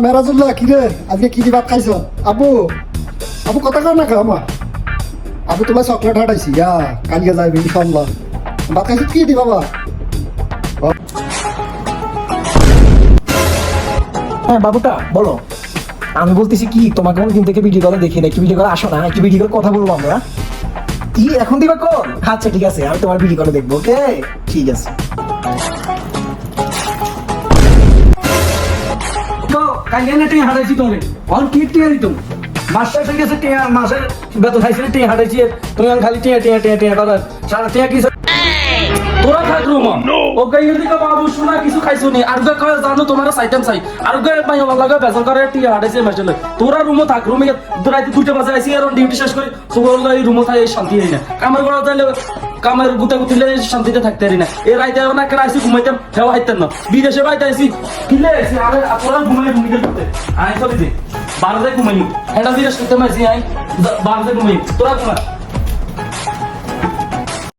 মেরাজুল্লাহ কি রে আজকে কি দি ভাত খাইছ? আবু আবু কথা কর না খা আমা আবু তোমার চকলেট হাঁটাইছি কালকে যাইবি ইনশাল্লাহ। ভাত খাইছ কি দি বাবা? হ্যাঁ বাবুটা বলো। আমি বলতেছি কি তোমাকে অনেকদিন থেকে ভিডিও কলে দেখি না, একটু ভিডিও কলে আসো না, একটু ভিডিও করে কথা বলবো আমরা। কি এখন দিবা কল? আচ্ছা ঠিক আছে, আমি তোমার ভিডিও কলে দেখবো। ওকে ঠিক আছে। কালকে না টিয়া হারাইছি তুমি অন কি টিয়া দিত মাস্টার থেকে গেছে টিয়া মাসের বেতন খাইছিল টিয়া হারাইছি তুমি খালি টিয়া টিয়া টিয়া টিয়া কথা সারা টিয়া কি তোরা থাক রুম ও গাইয়ে দিকে বাবু শোনা কিছু খাইছো নি আর গা কয় জানো তোমার সাইটেম চাই আর গা ভাই আমার লাগা বেজাল করে টিয়া হারাইছে মাসলে তোরা রুমও থাক রুমে রাতে 2টা বাজে আইছি আর ডিউটি শেষ করে সুগল এই রুমও থাই শান্তি হই না কামের গড়া তাইলে কামের গুতা গুতিলে শান্তিতে থাকতে পারি না এই রাইতে না কেন আইছি ঘুমাইতাম হেওয়া হাইতেন না বিদেশে বাইতে আইছি কিলে আইছি আর আপনারা ঘুমাই ঘুমিয়ে করতে আই চলে যে 12 ঘুমাই এটা বিদেশ করতে মাইছি আই 12 ঘুমাই তোরা ঘুমা